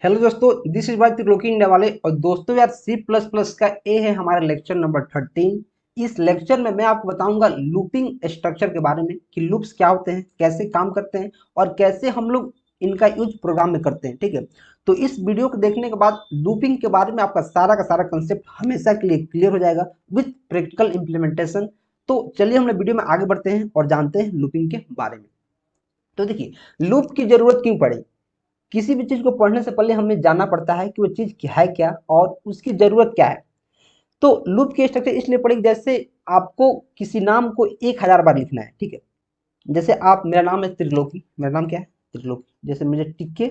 Hello दोस्तों, this is by Triloki India वाले। और दोस्तों यार सी प्लस प्लस का ए है हमारा लेक्चर नंबर 13। इस लेक्चर में मैं आपको बताऊंगा लूपिंग स्ट्रक्चर के बारे में कि लूप्स क्या होते हैं, कैसे काम करते हैं और कैसे हम लोग इनका यूज प्रोग्राम में करते हैं। ठीक है, तो इस वीडियो को देखने के बाद लूपिंग के बारे में आपका सारा का सारा कंसेप्ट हमेशा के लिए क्लियर हो जाएगा विथ प्रैक्टिकल इम्प्लीमेंटेशन। तो चलिए हम लोग वीडियो में आगे बढ़ते हैं और जानते हैं लूपिंग के बारे में। तो देखिए, लूप की जरूरत क्यों पड़ी। किसी भी चीज को पढ़ने से पहले हमें जानना पड़ता है कि वो चीज क्या है क्या और उसकी जरूरत क्या है। तो लूप की स्ट्रक्चर इसलिए पड़ेगी जैसे आपको किसी नाम को 1000 बार लिखना है। ठीक है, जैसे आप, मेरा नाम है त्रिलोकी, मेरा नाम क्या है त्रिलोकी, जैसे मुझे टिक्के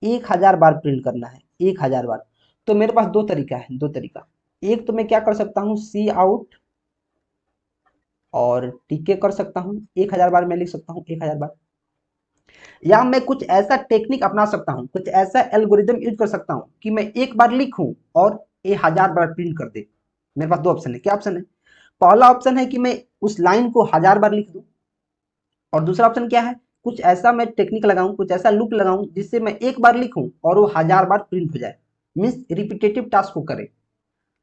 1000 बार प्रिंट करना है, 1000 बार। तो मेरे पास दो तरीका है, दो तरीका। एक तो मैं क्या कर सकता हूँ, सी आउट और टिक्के कर सकता हूँ, 1000 बार मैं लिख सकता हूँ, 1000 बार। या मैं कुछ ऐसा टेक्निक अपना सकता हूं, कुछ ऐसा एल्गोरिदम यूज कर सकता हूं कि मैं एक बार लिखूं और ये 1000 बार प्रिंट कर दे। मेरे पास दो ऑप्शन है। क्या ऑप्शन है? पहला ऑप्शन है कि मैं उस लाइन को 1000 बार लिख दूं, और दूसरा ऑप्शन क्या है, कुछ ऐसा मैं टेक्निक लगाऊं, कुछ ऐसा लूप लगाऊं जिससे मैं एक बार लिखूं और वो 1000 बार प्रिंट हो जाए। मीन्स रिपीटेटिव टास्क को करे।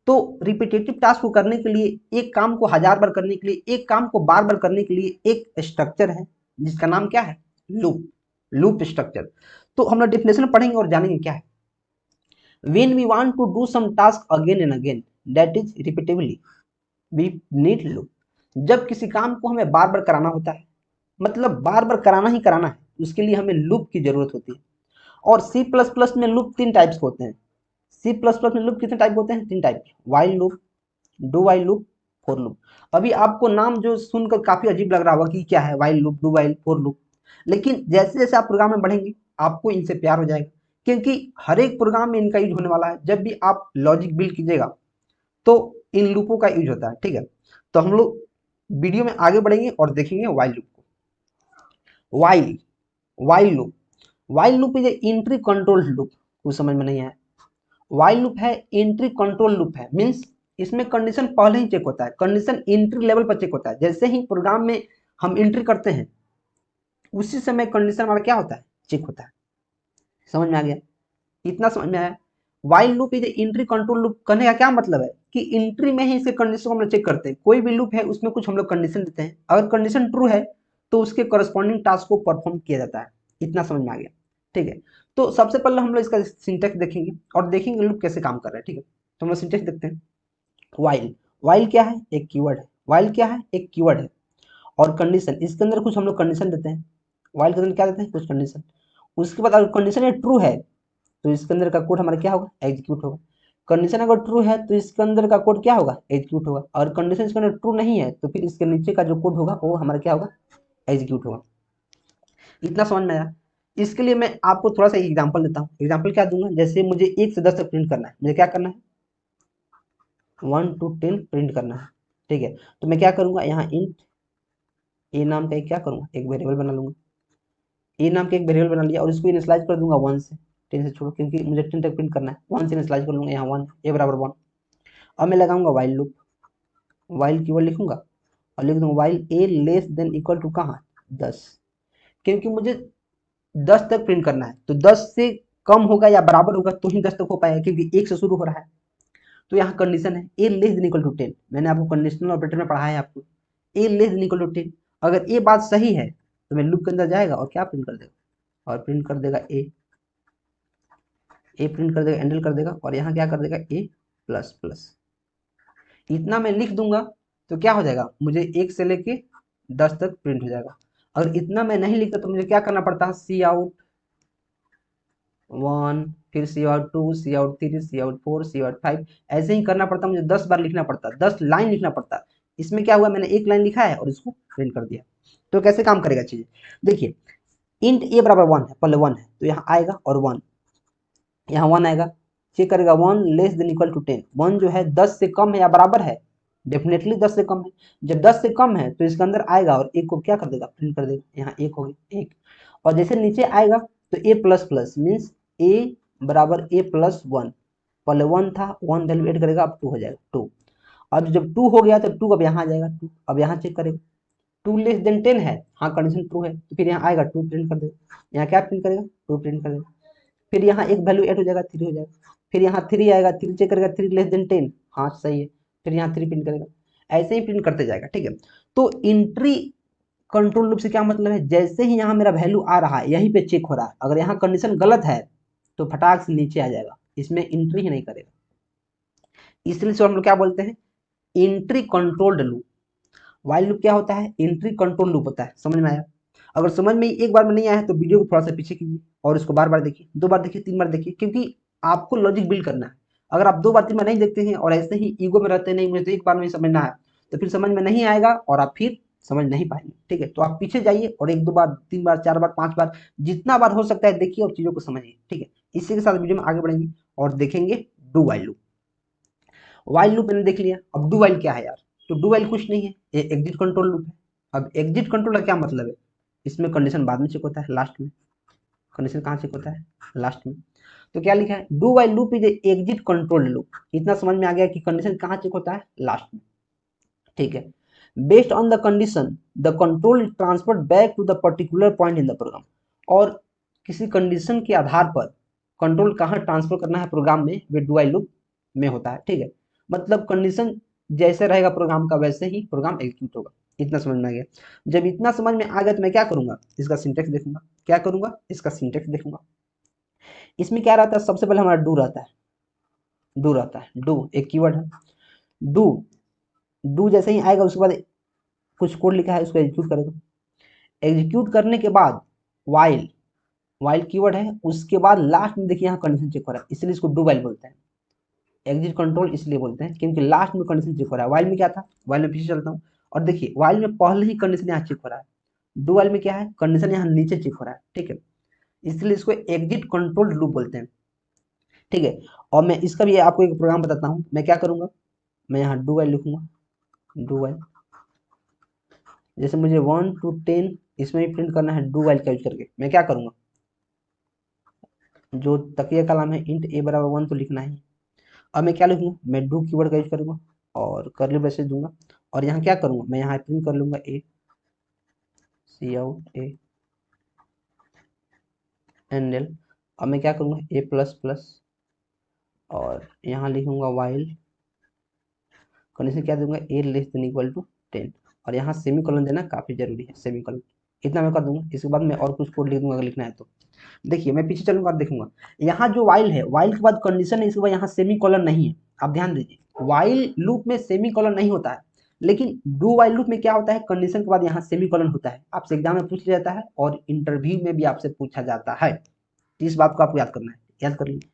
तो रिपीटेटिव टास्क को करने के लिए, एक काम को 1000 बार करने के लिए, एक काम को बार बार करने के लिए एक स्ट्रक्चर है जिसका नाम क्या है, लूप। Loop structure. तो हम लोग डेफिनेशन पढ़ेंगे और जानेंगे क्या है। When we want to do some task again and again, that is repeatedly, we need loop. जब किसी काम को हमें बार बार कराना होता है, मतलब बार बार कराना ही कराना है, उसके लिए हमें लूप की जरूरत होती है। और सी प्लस प्लस में लूप तीन टाइप्स के होते हैं। सी प्लस प्लस में लूप कितने टाइप होते हैं? तीन type. While loop, do while loop, for loop. अभी आपको नाम जो सुनकर काफी अजीब लग रहा होगा कि क्या है while loop, do while, for loop, लेकिन जैसे जैसे आप प्रोग्राम में बढ़ेंगे आपको इनसे प्यार हो जाएगा, क्योंकि हर एक प्रोग्राम में इनका यूज होने वाला है। जब भी आप लॉजिक बिल्ड कीजिएगा तो इन लूपों का यूज होता है। ठीक है, तो हम लोग वीडियो में आगे बढ़ेंगे और देखेंगे वाइल लूप को। While while loop, while loop is entry control loop. कुछ समझ में नहीं आया? वाइल लूप है एंट्री कंट्रोल लूप है। मीन्स इसमें कंडीशन पहले ही चेक होता है, कंडीशन एंट्री लेवल पर चेक होता है। जैसे ही प्रोग्राम में हम एंट्री करते हैं उसी समय कंडीशन हमारा क्या होता है, चेक होता है। समझ में आ गया? इतना समझ में आया? While loop is entry control loop. कहने का क्या मतलब है कि एंट्री में ही इसके कंडीशन को हम लोग चेक करते हैं। कोई भी लूप है उसमें कुछ हम लोग कंडीशन देते हैं, अगर कंडीशन ट्रू है तो उसके करस्पॉन्डिंग टास्क को परफॉर्म किया जाता है। इतना समझ में आ गया? ठीक है, तो सबसे पहले हम लोग इसका सिंटेक्स देखेंगे और देखेंगे लूप कैसे काम कर रहा है। ठीक है, तो हम लोग सिंटेक्स देखते हैं। वाइल, वाइल क्या है? एक कीवर्ड है। वाइल क्या है? एक कीवर्ड है। और कंडीशन, इसके अंदर कुछ हम लोग कंडीशन देते हैं। वाइल के अंदर क्या देते हैं? कुछ कंडीशन। उसके बाद अगर कंडीशन ये ट्रू है तो इसके अंदर का कोड हमारा क्या होगा, एग्जीक्यूट होगा। कंडीशन अगर ट्रू है तो इसके अंदर का कोड क्या होगा, एग्जीक्यूट होगा। और कंडीशन इसके अंदर ट्रू नहीं है तो फिर इसके नीचे का जो कोड होगा वो हमारा क्या होगा, एग्जीक्यूट होगा। इतना समझ में आया? इसके लिए मैं आपको थोड़ा सा एग्जांपल देता हूँ। एग्जांपल क्या दूंगा, जैसे मुझे 1 से 10 तक प्रिंट करना है। मुझे क्या करना है, 1 to 10 प्रिंट करना है। ठीक है, तो मैं क्या करूंगा, यहाँ इंट ए नाम का एक क्या करूंगा, एक वेरिएबल बना लूंगा। ए नाम का एक वेरिएबल बना लिया और इसको इनिशियलाइज कर दूंगा 1 से। 10 से छोड़ो, क्योंकि मुझे 10 तक प्रिंट करना है। 1 से इनिशियलाइज कर लूंगा, यहाँ 1, ए बराबर 1। अब मैं लगाऊंगा वाइल लूप, वाइल कीवर्ड लिखूंगा और लिख दूंगा while a less than equal to कहाँ, 10। क्योंकि मुझे 10 तक प्रिंट करना है, तो 10 से कम होगा या बराबर होगा तो ही 10 तक हो पाएगा, क्योंकि 1 से शुरू हो रहा है। तो यहाँ कंडीशन है ए लेस देन इक्वल टू 10। मैंने आपको कंडीशनल ऑपरेटर में पढ़ा है आपको, ए लेस देन इक्वल टू 10। अगर ये बात सही है तो मैं लूप के अंदर जाएगा और क्या प्रिंट कर देगा, और प्रिंट कर देगा ए प्रिंट कर देगा, एंडल कर देगा, और यहाँ क्या कर देगा, ए प्लस प्लस। इतना मैं लिख दूंगा तो क्या हो जाएगा, मुझे 1 से लेके 10 तक प्रिंट हो जाएगा। अगर इतना मैं नहीं लिखता तो मुझे क्या करना पड़ता है, सी आउट 1, फिर सी आउट 2, सी आउट 3, सी आउट 4, सी आउट 5, ऐसे ही करना पड़ता। मुझे 10 बार लिखना पड़ता, 10 लाइन लिखना पड़ता। इसमें क्या हुआ, मैंने एक लाइन लिखा है और इसको प्रिंट कर दिया। तो कैसे काम करेगा चीज, देखिए। इंट ए बराबर 1 है, पहले 1 है तो यहाँ आएगा और 1, यहाँ 1 आएगा। चेक करेगा 1 लेस देन इक्वल टू 10। 1 जो है 10 से कम है या बराबर है, डेफिनेटली 10 से कम है। जब 10 से कम है तो इसके अंदर आएगा और एक को क्या कर देगा, प्रिंट कर देगा। यहाँ एक हो गया, एक। और जैसे नीचे आएगा तो ए प्लस प्लस, मीन्स ए बराबर ए प्लस 1। पहले 1 था, 1 वैल्यू एड करेगा, अब 2 हो जाएगा, 2। अब जब 2 हो गया तो 2 अब यहाँ आ जाएगा, 2। अब यहाँ चेक करेगा 2 लेस देन 10 है, हाँ कंडीशन ट्रू है, तो फिर यहाँ आएगा 2 प्रिंट कर देगा। यहाँ क्या प्रिंट करेगा, 2 प्रिंट कर देगा। फिर यहाँ एक वैल्यू 8 हो जाएगा, 3 हो जाएगा, फिर यहाँ 3 आएगा, 3 चेक करेगा, 3 लेस देन 10, हाँ सही है, फिर यहाँ 3 प्रिंट करेगा, ऐसे ही प्रिंट करते जाएगा, ठीक है। तो इंट्री कंट्रोल लूप से क्या मतलब है, जैसे ही यहाँ मेरा वैल्यू आ रहा है यहीं पे चेक हो रहा है, अगर यहाँ कंडीशन गलत है तो फटाक से नीचे आ जाएगा, इसमें इंट्री ही नहीं करेगा, इसलिए हम लोग क्या बोलते हैं, entry controlled loop. While loop क्या होता है, इंट्री कंट्रोल लूप होता है। समझ में आया? अगर समझ में एक बार में नहीं आया है तो वीडियो को थोड़ा सा पीछे कीजिए और इसको बार बार देखिए, 2 बार देखिए, 3 बार देखिए, क्योंकि आपको लॉजिक बिल्ड करना है। अगर आप 2 बार 3 बार नहीं देखते हैं और ऐसे ही ईगो में रहते नहीं, मुझे तो एक बार में ही समझना है, तो फिर समझ में नहीं आएगा और आप फिर समझ नहीं पाएंगे, ठीक है। तो आप पीछे जाइए और 1 2 बार 3 बार 4 बार 5 बार जितना बार हो सकता है देखिए और चीजों को समझिए, ठीक है। इसी के साथ वीडियो में आगे बढ़ेंगे और देखेंगे do while loop. While loop मैंने देख लिया, अब डू वाइल क्या है यार, तो डू वाइल कुछ नहीं है, ये एग्जिट कंट्रोल लूप है। अब एग्जिट कंट्रोल का क्या मतलब है, इसमें कंडीशन बाद में चेक होता है, लास्ट में। कंडीशन कहाँ चेक होता है, लास्ट में। तो क्या लिखा है, do while loop is exit control loop. इतना समझ में आ गया कि कंडीशन कहाँ चेक होता है, लास्ट में, ठीक है। Based on the condition the control transfer back to the particular point in the program. और किसी कंडीशन के आधार पर कंट्रोल कहाँ ट्रांसफर करना है प्रोग्राम में, वे डू वाइल लूप में होता है, ठीक है। मतलब कंडीशन जैसे रहेगा प्रोग्राम का वैसे ही प्रोग्राम एग्जीक्यूट होगा। इतना समझ में आ गया। जब इतना समझ में आ गया तो मैं क्या करूंगा, इसका सिंटेक्स देखूंगा। क्या करूंगा, इसका सिंटेक्स देखूंगा। इसमें क्या रहता है, सबसे पहले हमारा डू रहता है, डू रहता है, डू एक कीवर्ड है। डू, डू जैसे ही आएगा उसके बाद कुछ कोड लिखा है उसको एग्जीक्यूट करेगा। एग्जीक्यूट करने के बाद वाइल, वाइल कीवर्ड है, उसके बाद लास्ट में देखिए यहाँ कंडीशन चेक हो रहा है, इसलिए इसको डू वाइल बोलते हैं। एग्जिट कंट्रोल इसलिए बोलते हैं क्योंकि लास्ट में कंडीशन चेक हो रहा है। वाइल में क्या था, वाइल में पीछे चलता हूँ और देखिए वाइल में पहले ही कंडीशन यहाँ चेक हो रहा है। डू वाइल में क्या है, कंडीशन यहाँ नीचे चेक हो रहा है, ठीक है। इसलिए इसको एग्जिट कंट्रोल लूप बोलते हैं, ठीक है। और मैं इसका भी आपको एक प्रोग्राम बताता हूँ। मैं क्या करूंगा, मैं यहाँ डू वाइल लिखूंगा, डू वाइल। जैसे मुझे 1 to 10 इसमें भी प्रिंट करना है, डू वाइल का यूज करके मैं क्या करूंगा, जो तकिया कलाम है इंट ए बराबर 1 तो लिखना है। अब मैं क्या लिखूंगा, मैं डू कीवर्ड का यूज करूंगा और कर्ली ब्रेसेस दूंगा और यहाँ क्या करूंगा, मैं यहाँ प्रिंट कर लूंगा ए सी आउट ए एन एल। अब मैं क्या करूंगा, ए प्लस प्लस और यहाँ लिखूंगा वाइल, कंडीशन क्या दूंगा, ए लेस देन इक्वल टू 10 और यहाँ सेमी कॉलन देना काफी जरूरी है, सेमी कॉलन। इतना मैं कर दूंगा, इसके बाद मैं और कुछ कोड लिख दूंगा अगर लिखना है तो। देखिए मैं पीछे चलूंगा और देखूंगा, यहाँ जो वाइल है, वाइल के बाद कंडीशन है, इसके बाद यहाँ सेमी कॉलन नहीं है। आप ध्यान दीजिए, वाइल लूप में सेमी कॉलन नहीं होता है, लेकिन डू वाइल लूप में क्या होता है, कंडीशन के बाद यहाँ सेमी कॉलन होता है। आपसे एग्जाम में पूछ लिया जाता है और इंटरव्यू में भी आपसे पूछा जाता है, तो इस बात को आपको याद करना है, याद कर लीजिए।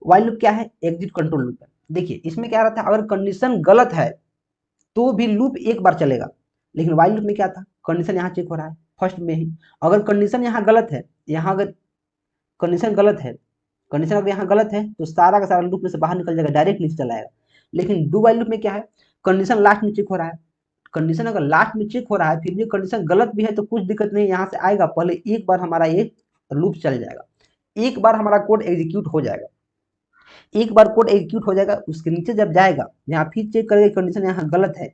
वाइल लूप क्या है, एग्जिट कंट्रोल लूप है। देखिए इसमें क्या रहता है, अगर कंडीशन गलत है तो भी लूप एक बार चलेगा, लेकिन वाइल लूप में क्या था, कंडीशन यहाँ चेक हो रहा है फर्स्ट में ही। अगर कंडीशन यहाँ गलत है, यहाँ अगर कंडीशन गलत है, कंडीशन अगर यहाँ गलत है तो सारा का सारा लूप में से बाहर निकल जाएगा, डायरेक्ट नीचे चला आएगा। लेकिन डू वाइल लूप में क्या है, कंडीशन लास्ट में चेक हो रहा है। कंडीशन अगर लास्ट में चेक हो रहा है फिर भी कंडीशन गलत भी है तो कुछ दिक्कत नहीं, यहाँ से आएगा, पहले एक बार हमारा ये लूप चल जाएगा, एक बार हमारा कोड एग्जीक्यूट हो जाएगा। एक बार कोड एग्जीक्यूट हो जाएगा, उसके नीचे जब जाएगा, यहाँ फिर चेक करेगा कंडीशन यहाँ गलत है,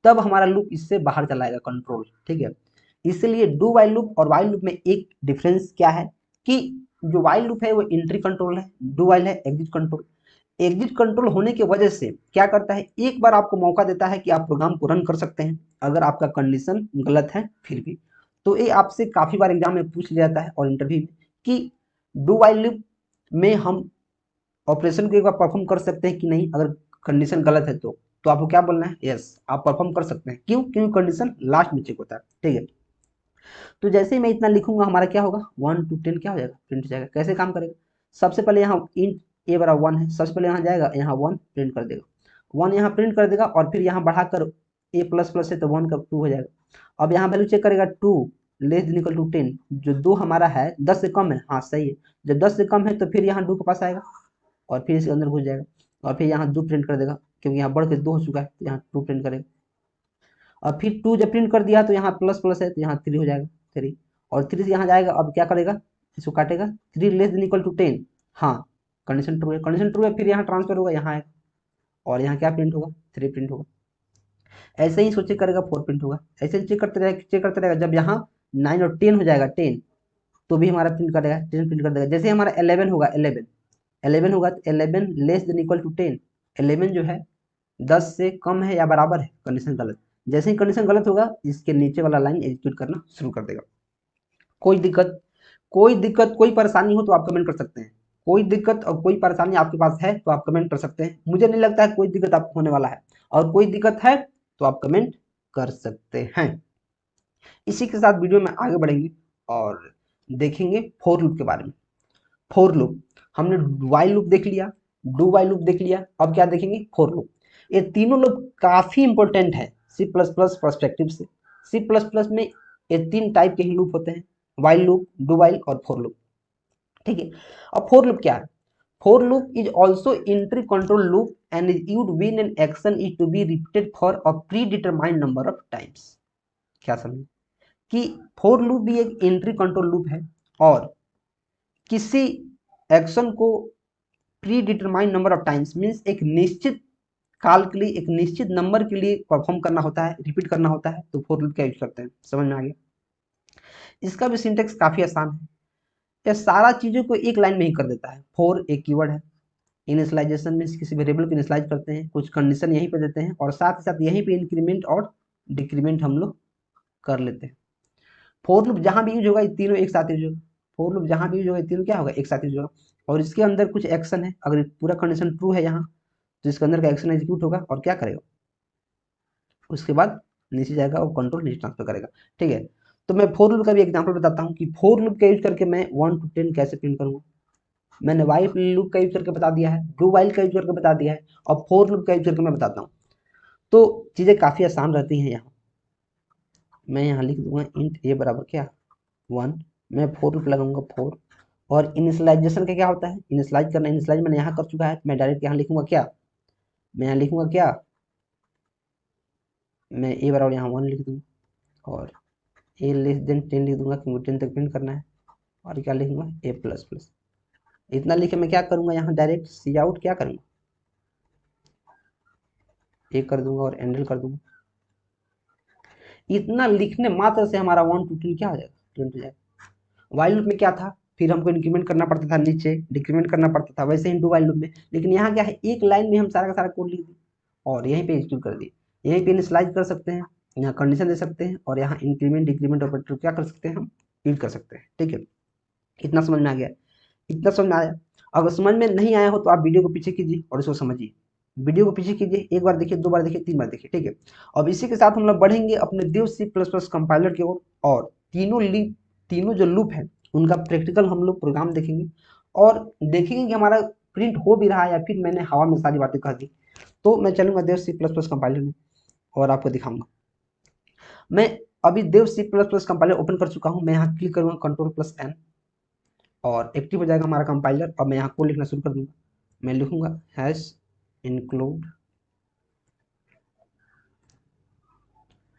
तब हमारा लूप इससे बाहर चलाएगा कंट्रोल, ठीक है। इसलिए डू वाइल लूप और वाइल लूप में एक डिफरेंस क्या है कि जो वाइल लूप है वो एंट्री कंट्रोल है, डू वाइल है एग्जिट कंट्रोल। एग्जिट कंट्रोल होने की वजह से क्या करता है, एक बार आपको मौका देता है कि आप प्रोग्राम को रन कर सकते हैं अगर आपका कंडीशन गलत है फिर भी। तो ये आपसे काफी बार एग्जाम में पूछ लिया जाता है और इंटरव्यू में कि डू वाइल लूप में हम ऑपरेशन को एक बार परफॉर्म कर सकते हैं कि नहीं, अगर कंडीशन गलत है तो आपको क्या बोलना है, यस आप परफॉर्म कर सकते हैं। क्यों, क्योंकि कंडीशन लास्ट में चेक होता है, ठीक है। तो जैसे ही मैं इतना लिखूंगा हमारा क्या होगा, 1 to 10 क्या हो जाएगा, प्रिंट हो जाएगा। कैसे काम करेगा, सबसे पहले यहाँ इंट ए बराबर 1 है, सबसे पहले यहाँ जाएगा, यहाँ 1 प्रिंट कर देगा, 1 यहाँ प्रिंट कर देगा और फिर यहाँ बढ़ाकर ए प्लस प्लस है तो 1 का 2 हो जाएगा। अब यहाँ वैल्यू चेक करेगा 2 लेस देन इक्वल टू 10, जो 2 हमारा है 10 से कम है, हाँ सही है, जब 10 से कम है तो फिर यहाँ 2 के पास आएगा और फिर इसके अंदर घुस जाएगा और फिर यहाँ 2 प्रिंट कर देगा, क्योंकि यहाँ बढ़ के 2 हो चुका है तो यहाँ 2 प्रिंट करेगा। और फिर 2 जब प्रिंट कर दिया तो यहाँ प्लस प्लस है तो यहाँ 3 हो जाएगा, 3 और 3 से यहाँ जाएगा। अब क्या करेगा, इसको काटेगा, 3 लेस देन इक्वल टू 10, हाँ कंडीशन ट्रू है, कंडीशन ट्रू है, फिर यहाँ ट्रांसफर होगा, यहाँ आएगा और यहाँ क्या प्रिंट होगा, 3 प्रिंट होगा। ऐसे ही सोचे करेगा 4 प्रिंट होगा, ऐसे ही चेक करते रहेगा, जब यहाँ 9 और 10 हो जाएगा, 10 तो भी हमारा प्रिंट करेगा, 10 प्रिंट कर देगा। जैसे हमारा 11 होगा, 11 होगा तो 11 लेस देन इक्वल टू 10, 11 जो है 10 से कम है या बराबर है, कंडीशन गलत। जैसे ही कंडीशन गलत होगा, इसके नीचे वाला लाइन एग्जीक्यूट करना शुरू कर देगा। कोई दिक्कत, कोई परेशानी हो तो आप कमेंट कर सकते हैं। कोई दिक्कत और कोई परेशानी आपके पास है तो आप कमेंट कर सकते हैं। मुझे नहीं लगता है कोई दिक्कत आपको होने वाला है, और कोई दिक्कत है तो आप कमेंट कर सकते हैं। इसी के साथ वीडियो में आगे बढ़ेंगे और देखेंगे फोर लूप के बारे में। फोर लूप, हमने वाइल लूप देख लिया, डू वाइल लूप देख लिया, अब क्या देखेंगे, फोर लूप। ये तीनों लूप काफी इंपॉर्टेंट है सी प्लस प्लस पर्सपेक्टिव से। सी प्लस प्लस में ये 3 टाइप के ही लूप होते हैं, वाइल लूप, डू वाइल और फोर लूप। ठीक है, अब फोर लूप क्या है? For loop is also entry control loop and is used when an action is to be repeated for a predetermined number of times. क्या समझे कि for loop भी एक एंट्री कंट्रोल लूप है, और किसी एक्शन को pre determined number of times means एक निश्चित काल के लिए, एक निश्चित नंबर के लिए परफॉर्म करना होता है, रिपीट करना होता है, तो फोर लूप का यूज करते हैं। समझ में आ गया? इसका भी सिंटेक्स काफी आसान है, यह सारा चीजों को एक लाइन में ही कर देता है। फोर एक कीवर्ड है, इनिशियलाइजेशन में किसी वेरिएबल को इनिशियलाइज करते हैं, कुछ कंडीशन यहीं पे देते हैं, और साथ ही साथ यहीं पे इंक्रीमेंट और डिक्रीमेंट हम लोग कर लेते हैं। फोर लूप जहां भी यूज होगा, ये तीनों एक साथ यूज होगा। फोर लूप जहां भी यूज होगा, ये तीनों क्या होगा, एक साथ यूज होगा। और इसके अंदर कुछ एक्शन है, अगर पूरा कंडीशन ट्रू है यहाँ, तो इसके अंदर का एक्शन एग्जीक्यूट होगा और क्या करेगा, उसके बाद नीचे जाएगा और कंट्रोल नीचे ट्रांसफर करेगा। ठीक है, तो मैं फोर लूप का भी एग्जांपल बताता हूँ कि फोर लूप का यूज करके मैं 1 to 10 कैसे प्रिंट करूंगा। मैंने वाइल लूप का यूज करके बता दिया है, डू वाइल का यूज करके बता दिया है, और फोर लूप का यूज करके मैं बताता हूँ। तो चीजें काफी आसान रहती हैं। यहाँ मैं यहाँ लिख दूंगा इंट ए बराबर क्या, 1। मैं फोर लूप लगाऊंगा 4। और इनिशियलाइजेशन का क्या होता है, इनिशियलाइज करना। इनिशियलाइज मैंने यहाँ कर चुका है, मैं डायरेक्ट यहाँ लिखूंगा क्या, मैं यहाँ लिखूंगा क्या, मैं ए बराबर यहाँ 1 लिख दूंगा, और ए लेस देन 10 लिख दूंगा क्योंकि 10 तक प्रिंट करना है। और क्या लिखूंगा, ए प्लस प्लस। इतना लिखे मैं क्या करूंगा, यहाँ डायरेक्ट सी आउट क्या करूंगा, ए कर दूंगा और एंडल कर दूंगा। इतना लिखने मात्र से हमारा 1 to 10 क्या हो जाएगा, प्रिंट हो जाएगा। वाइल लूप में क्या था, फिर हमको इंक्रीमेंट करना पड़ता था, नीचे डिक्रीमेंट करना पड़ता था, वैसे ही डू वाइल लूप में। लेकिन यहाँ क्या है, एक लाइन में हम सारा का सारा कोड लिख दिए और यहीं पे एग्जीक्यूट कर दिए। यहीं पे इनिशियलाइज कर सकते हैं, यहाँ कंडीशन दे सकते हैं, और यहाँ इंक्रीमेंट डिक्रीमेंट ऑपरेटर क्या कर सकते हैं, हम यूज कर सकते हैं। ठीक है, इतना समझ में आ गया, इतना समझ में आया। अगर समझ में नहीं आया हो तो आप वीडियो को पीछे कीजिए और इसको समझिए। वीडियो को पीछे कीजिए, एक बार देखिए, 2 बार देखिए, 3 बार देखिए। ठीक है, अब इसी के साथ हम लोग बढ़ेंगे अपने देव सी प्लस प्लस कंपाइलर की ओर, और तीनों जो लूप है उनका प्रैक्टिकल हम लोग प्रोग्राम देखेंगे, और देखेंगे कि हमारा प्रिंट हो भी रहा है या फिर मैंने हवा में सारी बातें कह दी। तो मैं चलूंगा Dev C plus plus compiler में और आपको दिखाऊंगा। मैं अभी Dev C plus plus compiler open कर चुका हूँ। मैं यहाँ क्लिक करूंगा Ctrl+N, और एक्टिव हो जाएगा हमारा कंपाइलर। अब मैं यहाँ कोड लिखना शुरू कर दूंगा। मैं लिखूंगा #include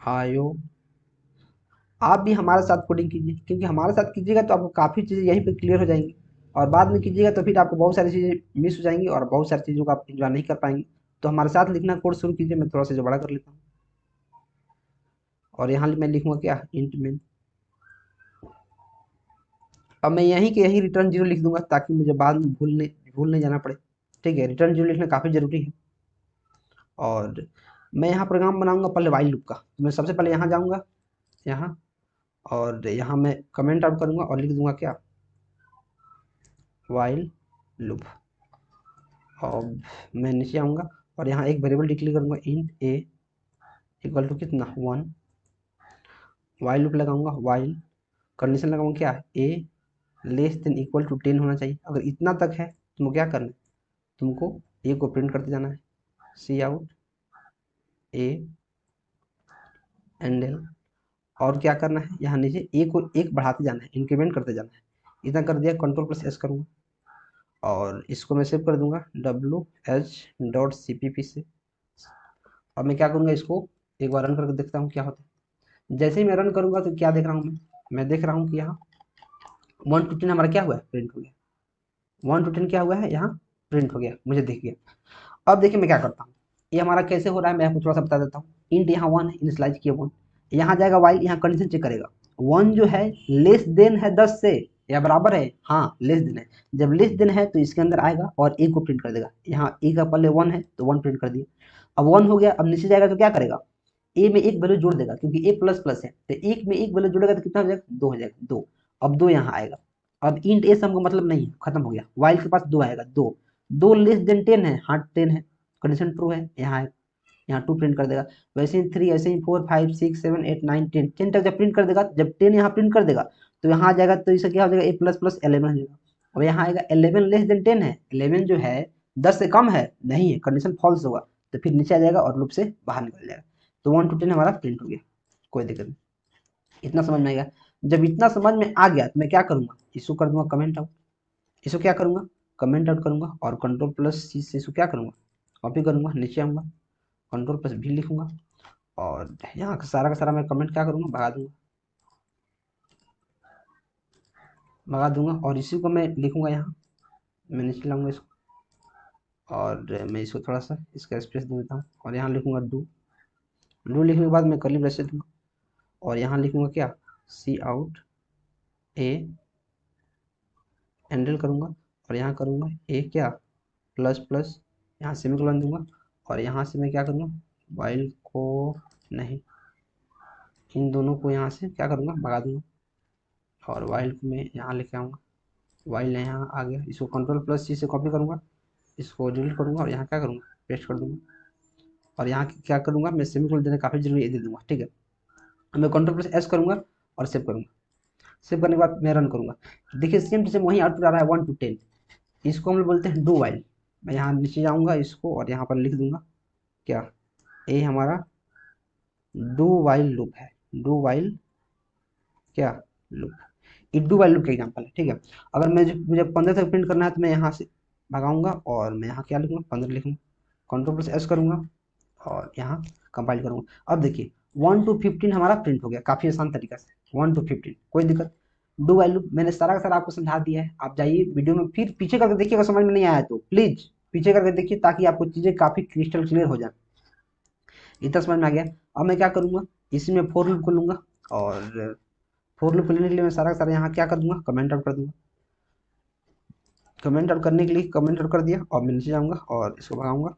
IO। आप भी हमारे साथ कोडिंग कीजिए, क्योंकि हमारे साथ कीजिएगा तो आपको काफ़ी चीज़ें यहीं पे क्लियर हो जाएंगी, और बाद में कीजिएगा तो फिर आपको बहुत सारी चीज़ें मिस हो जाएंगी और बहुत सारी चीज़ों को आप इंजॉय नहीं कर पाएंगे। तो हमारे साथ लिखना कोड शुरू कीजिए। मैं थोड़ा सा जो बड़ा कर लेता हूँ, और यहाँ मैं लिखूंगा क्या, इंट मेन। अब मैं यहीं के यहीं रिटर्न 0 लिख दूंगा, ताकि मुझे बाद में भूल नहीं जाना पड़े। ठीक है, रिटर्न 0 लिखना काफ़ी ज़रूरी है। और मैं यहाँ प्रोग्राम बनाऊंगा पहले वाइल लूप का। तो मैं सबसे पहले यहाँ जाऊँगा, यहाँ, और यहाँ मैं कमेंट आउट करूँगा और लिख दूंगा क्या, वाइल लूप। अब मैं नीचे आऊँगा और यहाँ एक वेरिएबल डिक्लेयर करूँगा इंट ए इक्वल टू कितना, 1। वाइल लूप लगाऊंगा, वाइल कंडीशन लगाऊंगा क्या, ए लेस देन इक्वल टू 10 होना चाहिए। अगर इतना तक है तुमको क्या करना है, तुमको ए को प्रिंट करते जाना है, सी आउट ए एंडल। और क्या करना है, यहाँ नीचे ए को 1 बढ़ाते जाना है, इंक्रीमेंट करते जाना है। इतना कर दिया, Ctrl+S करूँगा और इसको मैं सेव कर दूंगा wh.cpp से। अब मैं क्या करूँगा, इसको एक बार रन करके देखता हूँ क्या होता है। जैसे ही मैं रन करूँगा तो क्या देख रहा हूँ, मैं देख रहा हूँ कि यहाँ 1 to 10 हमारा क्या हुआ है, प्रिंट हो गया। 1 to 10 क्या हुआ है, यहाँ प्रिंट हो गया, मुझे दिख गया। अब देखिए मैं क्या करता हूँ, ये हमारा कैसे हो रहा है, मैं आपको थोड़ा सा बता देता हूँ। इंट यहाँ 1 है, इनिशियलाइज किया 1, यहाँ जाएगा वाइल, यहाँ कंडीशन चेक करेगा। 1 जो है लेस देन है 10 से, या बराबर है, हाँ लेस देन है। जब लेस देन है तो इसके अंदर आएगा और ए को प्रिंट कर देगा। यहाँ ए का पहले 1 है तो 1 प्रिंट कर दिया। अब 1 हो गया, अब नीचे जाएगा तो क्या करेगा, ए में एक वैल्यू जोड़ देगा क्योंकि ए प्लस प्लस है, तो एक में एक वैल्यू जोड़ेगा तो कितना हो जाएगा, 2 हो जाएगा, 2। अब 2 यहाँ आएगा। अब इंट ए सम का मतलब नहीं है, खत्म हो गया। वाइल के पास 2 आएगा, 2 2 लेस देन 10 है, हाँ 10 है, कंडीशन ट्रू है, यहाँ है, यहाँ 2 प्रिंट कर देगा। वैसे ही 3, ऐसे ही 4 5 6 7 8 9 10 10 तक जब प्रिंट कर देगा, जब 10 यहाँ प्रिंट कर देगा तो यहाँ आ जाएगा, तो इसे क्या हो जाएगा, ए प्लस प्लस 11 हो जाएगा। और यहाँ आएगा 11 लेस देन 10 है, 11 जो है 10 से कम है, नहीं है, कंडीशन फॉल्स होगा, तो फिर नीचे आ जाएगा और लूप से बाहर निकल जाएगा। तो 1 to 10 हमारा प्रिंट हो गया, कोई दिक्कत नहीं। इतना समझ में आएगा। जब इतना समझ में आ गया तो मैं क्या करूंगा, इसको कर दूंगा कमेंट आउट, इसको क्या करूंगा, कमेंट आउट करूंगा और कंट्रोल प्लस सी से इसको क्या करूंगा, कॉपी करूंगा, नीचे आऊंगा, कंट्रोल प्लस भी लिखूंगा और यहाँ का सारा मैं कमेंट क्या करूंगा, भगा दूंगा और इसी को मैं लिखूंगा यहाँ, मैं नीचे लाऊंगा इसको और मैं इसको थोड़ा सा इसका स्पेस दे देता हूँ और यहाँ लिखूंगा डू। डू लिखने के बाद मैं कर्ली ब्रैकेट दूंगा और यहाँ लिखूंगा क्या, सी आउट ए, हैंडल करूंगा और यहाँ करूंगा ए क्या प्लस प्लस, यहाँ सेमीकोलन दूंगा और यहाँ से मैं क्या करूंगा, वाइल को नहीं, इन दोनों को यहाँ से क्या करूंगा, भगा दूंगा और वाइल को मैं यहाँ लेके आऊँगा, वाइल यहाँ आ गया, इसको कंट्रोल प्लस सी से कॉपी करूँगा, इसको डिलीट करूँगा और यहाँ क्या करूँगा, पेस्ट कर दूँगा और यहाँ क्या करूँगा, मैं सेमीकोलन देना काफ़ी जरूरी है, दे दूँगा, ठीक है। मैं कंट्रोल प्लस एस करूँगा और सेव करूँगा। सेव करने के बाद मैं रन करूँगा, देखिए सेम टू सेम वही आउटपुट आ रहा है 1 to 10। इसको हम लोग बोलते हैं डू वाइल। मैं यहाँ नीचे जाऊँगा इसको और यहाँ पर लिख दूँगा क्या, ये हमारा डू वाइल लूप है, डू वाइल क्या लूप, ये डू वाइल लूप का एग्जाम्पल है, ठीक है। अगर मुझे 15 तक प्रिंट करना है तो मैं यहाँ से भगाऊंगा और मैं यहाँ क्या लिखूंगा, 15 लिखूंगा, कंट्रोल प्लस एस करूंगा और यहाँ कंपाइल करूंगा। अब देखिए 1 to 15 हमारा प्रिंट हो गया काफ़ी आसान तरीका से, 1 to 15 कोई दिक्कत। डू वाइल लूप मैंने सारा का सारा आपको समझा दिया है, आप जाइए वीडियो में फिर पीछे करके देखिए, अगर समझ में नहीं आया तो प्लीज़ पीछे करके देखिए ताकि आपको चीज़ें काफ़ी क्रिस्टल क्लियर हो जाए। इतना समझ में आ गया। अब मैं क्या करूँगा, इसी में फोर लूप को लूँगा और फोर लूप लेने के लिए मैं सारा का सारा यहाँ क्या कर दूंगा, कमेंट आउट कर दूंगा। कमेंट आउट करने के लिए कमेंट आउट कर दिया और मैं नीचे जाऊँगा और इसको भगाऊंगा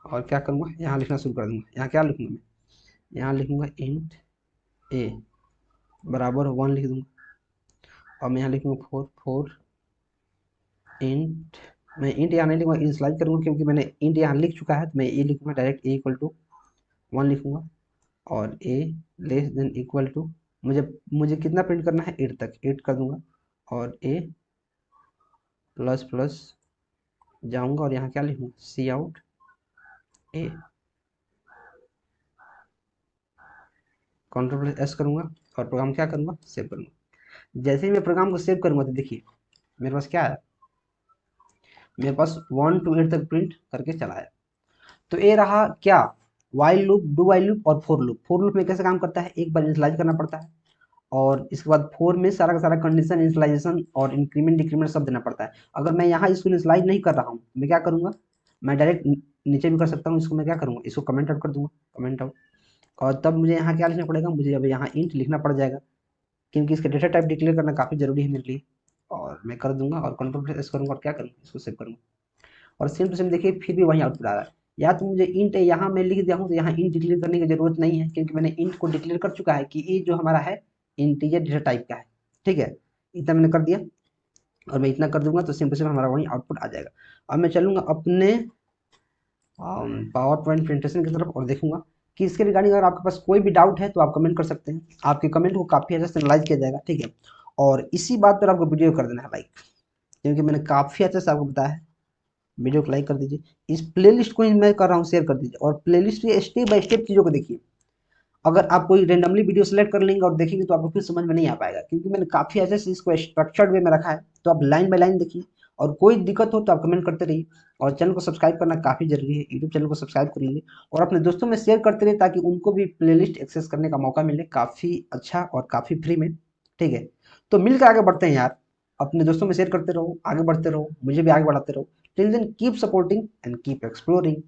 और क्या करूँगा, यहाँ लिखना शुरू कर दूंगा। यहाँ क्या लिखूंगा, मैं यहाँ लिखूंगा इंट ए बराबर 1 लिख दूंगा और मैं यहाँ लिखूंगा 4 इंट, मैं इंट यहाँ नहीं लिखूंगा, इनिशियलाइज करूँगा क्योंकि मैंने इंट यहाँ लिख चुका है, तो मैं ए लिखूंगा डायरेक्ट, ए इक्वल टू 1 लिखूंगा और ए लेस देन इक्वल टू, मुझे कितना प्रिंट करना है, 8 तक, 8 कर दूंगा और ए प्लस प्लस जाऊंगा और यहाँ क्या लिखूंगा, सी आउट ए, कंट्रोल प्लस एस करूंगा और प्रोग्राम क्या करूंगा, सेव करूंगा। जैसे ही मैं प्रोग्राम को सेव करूंगा तो देखिए मेरे पास क्या है, मेरे पास 1 to 8 तक प्रिंट करके चला है। तो ये रहा क्या, while loop, do while loop और फोर लूप। फोर लूप में कैसे काम करता है, एक बार इनिशियलाइज करना पड़ता है और इसके बाद फोर में सारा का सारा कंडीशन, इनिशियलाइजेशन और इंक्रीमेंट डिक्रीमेंट सब देना पड़ता है। अगर मैं यहाँ इसको इनिशियलाइज नहीं कर रहा हूँ, मैं क्या करूँगा, मैं डायरेक्ट नीचे भी कर सकता हूँ, इसको मैं क्या करूँगा, इसको कमेंट आउट कर दूंगा, कमेंट आउट, और तब मुझे यहाँ क्या लिखना पड़ेगा, मुझे अब यहाँ इंट लिखना पड़ जाएगा क्योंकि इसका डेटा टाइप डिक्लेयर करना काफ़ी जरूरी है मेरे लिए। और मैं कर दूंगा और कंट्रोल प्लस एस करूँगा और क्या करूँगा, इसको सेव करूँगा और सेम टू सेम देखिए फिर भी वही आउटपुट आ रहा है। या तो मुझे इंट यहाँ मैं लिख दिया हूँ तो यहाँ इंट डिक्लेयर करने की जरूरत नहीं है क्योंकि मैंने इंट को डिक्लेयर कर चुका है कि ये जो हमारा है इंटीजर डेटा टाइप का है, ठीक है। इतना मैंने कर दिया और मैं इतना कर दूंगा तो सिंपल सिंपल हमारा वही आउटपुट आ जाएगा। अब मैं चलूंगा अपने पावर पॉइंट प्रेजेंटेशन की तरफ और देखूंगा कि इसके रिगार्डिंग अगर आपके पास कोई भी डाउट है तो आप कमेंट कर सकते हैं, आपके कमेंट को काफ़ी अच्छे से एनालाइज किया जाएगा, ठीक है। और इसी बात पर आपको वीडियो कर देना है लाइक, क्योंकि मैंने काफ़ी अच्छे से आपको बताया है। वीडियो को लाइक कर दीजिए, इस प्लेलिस्ट को ही मैं कर रहा हूँ शेयर कर दीजिए और प्लेलिस्ट के स्टेप बाय स्टेप चीज़ों को देखिए। अगर आप कोई रेंडमली वीडियो सेलेक्ट कर लेंगे और देखेंगे तो आपको फिर समझ में नहीं आ पाएगा क्योंकि मैंने काफ़ी अच्छे से इसको स्ट्रक्चर्ड वे में रखा है। तो आप लाइन बाय लाइन देखिए और कोई दिक्कत हो तो आप कमेंट करते रहिए और चैनल को सब्सक्राइब करना काफ़ी जरूरी है, यूट्यूब चैनल को सब्सक्राइब कर लीजिए और अपने दोस्तों में शेयर करते रहिए ताकि उनको भी प्लेलिस्ट एक्सेस करने का मौका मिले काफ़ी अच्छा और काफ़ी फ्री में, ठीक है। तो मिलकर आगे बढ़ते हैं यार, अपने दोस्तों में शेयर करते रहो, आगे बढ़ते रहो, मुझे भी आगे बढ़ाते रहो। Till then keep supporting and keep exploring.